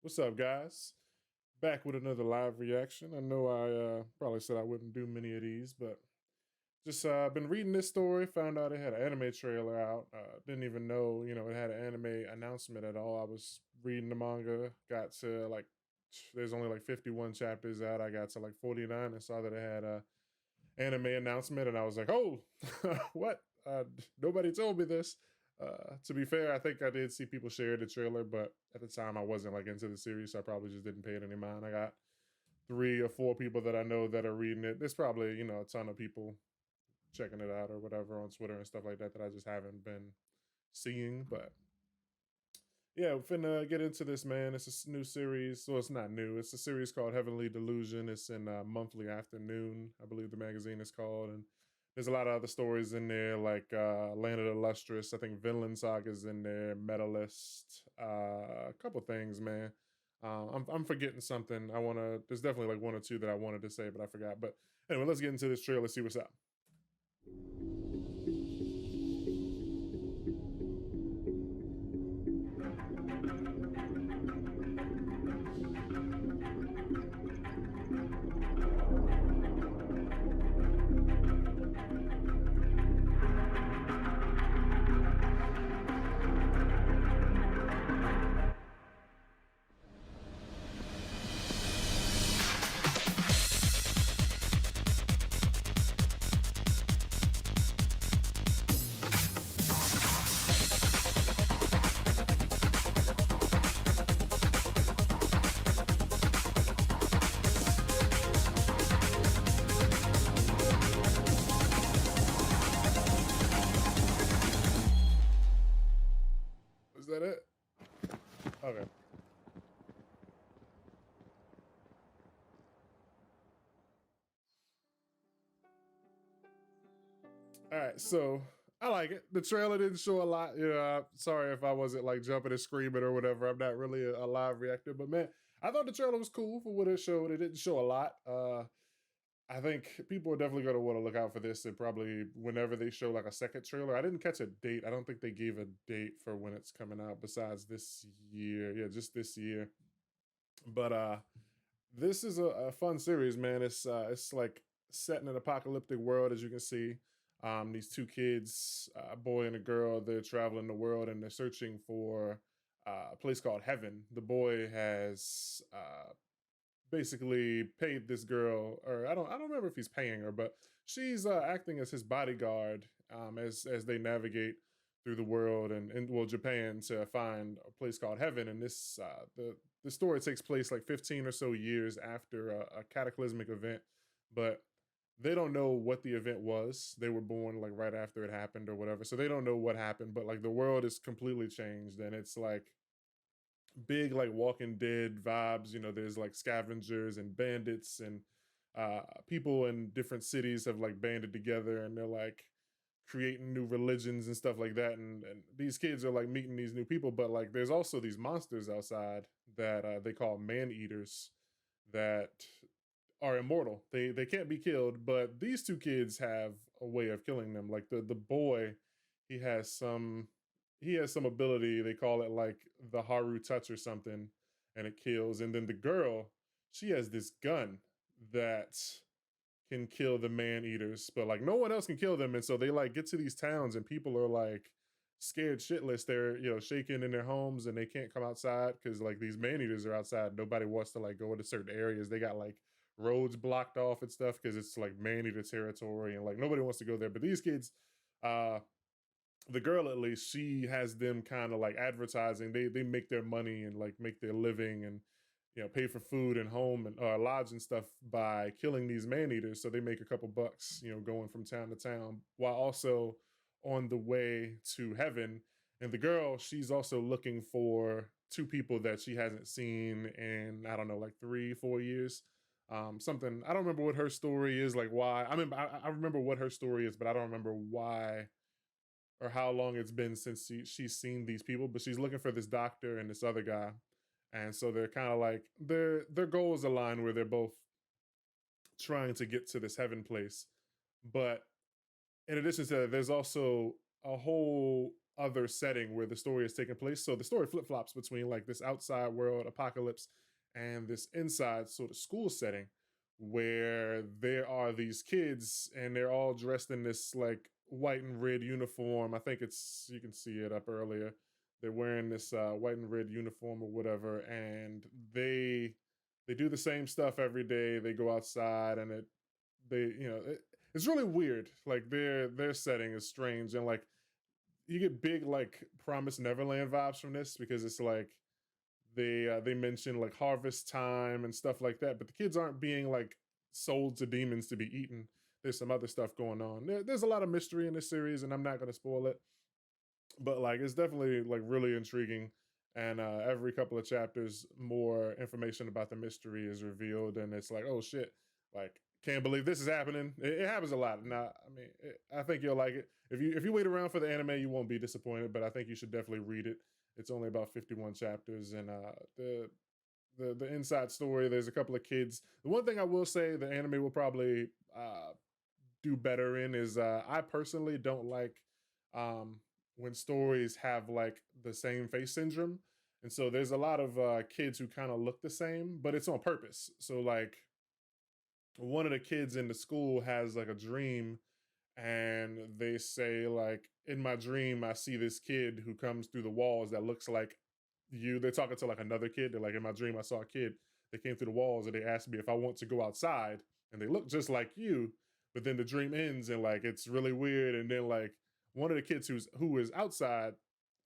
What's up, guys? Back with another live reaction. I know I probably said I wouldn't do many of these, but just been reading this story. Found out it had an anime trailer out. Didn't even know it had an anime announcement at all. I was reading the manga. Got to like there's only like 51 chapters out. I got to like 49 and saw that it had a anime announcement, and I was like, oh, what? Nobody told me this. To be fair, I think I did see people share the trailer, but at the time I wasn't like into the series, so I probably just didn't pay it any mind. I got three or four people that I know that are reading it. There's probably a ton of people checking it out or whatever on Twitter and stuff like that that I just haven't been seeing. But yeah, we're finna get into this, man. It's a new series. Well, it's not new. It's a series called Heavenly Delusion. It's in monthly afternoon, I believe the magazine is called, and there's a lot of other stories in there, like Land of the Lustrous. I think Vinland Saga's in there, Medalist, a couple things, man. I'm forgetting something. There's definitely like one or two that I wanted to say, but I forgot. But anyway, let's get into this trailer. See what's up. Is that it? Okay. All right, so I like it. The trailer didn't show a lot. Sorry if I wasn't like jumping and screaming or whatever. I'm not really a live reactor, but man, I thought the trailer was cool for what it showed. It didn't show a lot. I think people are definitely going to want to look out for this, and probably whenever they show like a second trailer. I didn't catch a date. I don't think they gave a date for when it's coming out besides this year. Yeah, just this year. But this is a fun series, man. It's like set in an apocalyptic world, as you can see. These two kids, a boy and a girl, they're traveling the world and they're searching for a place called Heaven. The boy has basically paid this girl, or I don't remember if he's paying her, but she's acting as his bodyguard as they navigate through the world and well Japan to find a place called Heaven. And this the story takes place like 15 or so years after a cataclysmic event, but they don't know what the event was. They were born like right after it happened or whatever, so they don't know what happened. But like the world is completely changed, and it's like big like Walking Dead vibes. There's like scavengers and bandits and people in different cities have like banded together, and they're like creating new religions and stuff like that. And these kids are like meeting these new people, but like there's also these monsters outside that they call man eaters that are immortal. They can't be killed, but these two kids have a way of killing them. Like the boy, he has some he has some ability. They call it like the Haru touch or something, and it kills. And then the girl, she has this gun that can kill the man eaters, but like no one else can kill them. And so they like get to these towns, and people are like scared shitless. They're shaking in their homes, and they can't come outside because like these man eaters are outside. Nobody wants to like go into certain areas. They got like roads blocked off and stuff because it's like man eater territory, and like nobody wants to go there. But these kids, uh, the girl at least, she has them kind of like advertising. They make their money and like make their living and pay for food and home and lodge and stuff by killing these man eaters. So they make a couple bucks, going from town to town while also on the way to Heaven. And the girl, she's also looking for two people that she hasn't seen in, I don't know, like 3 4 years. Something I don't remember what her story is, like why. I remember what her story is, but I don't remember why or how long it's been since she's seen these people. But she's looking for this doctor and this other guy, and so they're kind of like their goals align where they're both trying to get to this Heaven place. But in addition to that, there's also a whole other setting where the story is taking place. So the story flip flops between like this outside world apocalypse and this inside sort of school setting where there are these kids and they're all dressed in this like white and red uniform. I think it's, you can see it up earlier. They're wearing this white and red uniform or whatever, and they do the same stuff every day. They go outside and it's really weird. Like their setting is strange, and like you get big like Promised Neverland vibes from this because it's like they mention like harvest time and stuff like that, but the kids aren't being like sold to demons to be eaten. There's some other stuff going on. There's a lot of mystery in this series, and I'm not going to spoil it, but like it's definitely like really intriguing. And every couple of chapters, more information about the mystery is revealed, and it's like, oh shit, like can't believe this is happening. It happens a lot. Now, I mean, I think you'll like it. If you wait around for the anime, you won't be disappointed. But I think you should definitely read it. It's only about 51 chapters, and the inside story. There's a couple of kids. The one thing I will say, the anime will probably do better in is I personally don't like um, when stories have like the same face syndrome, and so there's a lot of kids who kind of look the same, but it's on purpose. So like one of the kids in the school has like a dream, and they say like, in my dream I see this kid who comes through the walls that looks like you. They're talking to like another kid. They're like, in my dream I saw a kid that came through the walls and they asked me if I want to go outside, and they look just like you. But then the dream ends and like it's really weird, and then like one of the kids who is outside,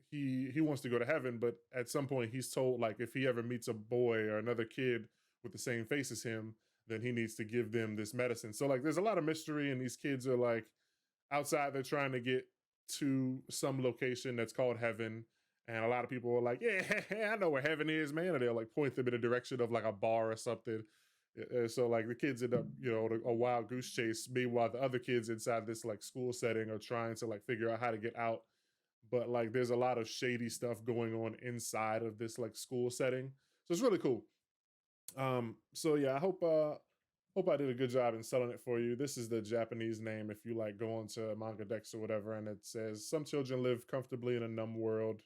he wants to go to heaven, but at some point he's told like if he ever meets a boy or another kid with the same face as him, then he needs to give them this medicine. So like there's a lot of mystery, and these kids are like outside. They're trying to get to some location that's called heaven, and a lot of people are like, yeah, I know where heaven is, man. And they'll like point them in the direction of like a bar or something. So like the kids end up, a wild goose chase. Meanwhile, the other kids inside this like school setting are trying to like figure out how to get out. But like there's a lot of shady stuff going on inside of this like school setting. So it's really cool. So yeah, I hope I did a good job in selling it for you. This is the Japanese name if you like go onto Manga Dex or whatever, and it says some children live comfortably in a numb world,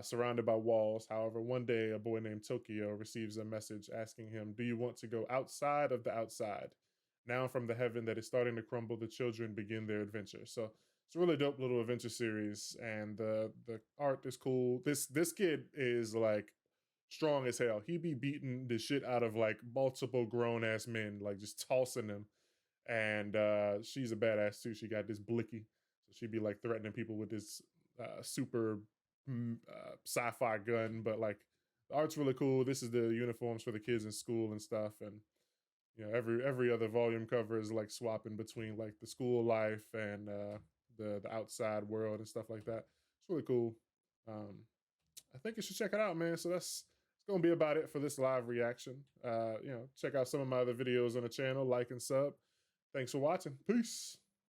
surrounded by walls. However, one day a boy named Tokyo receives a message asking him, "Do you want to go outside of the outside?" Now, from the heaven that is starting to crumble, the children begin their adventure. So it's a really dope little adventure series, and the art is cool. This kid is like strong as hell. He be beating the shit out of like multiple grown ass men, like just tossing them. And she's a badass too. She got this blicky, so she'd be like threatening people with this super sci-fi gun. But like the art's really cool. This is the uniforms for the kids in school and stuff, and every other volume cover is like swapping between like the school life and the outside world and stuff like that. It's really cool. Um, I think you should check it out, man. So that's it's gonna be about it for this live reaction. Check out some of my other videos on the channel, like and sub. Thanks for watching. Peace.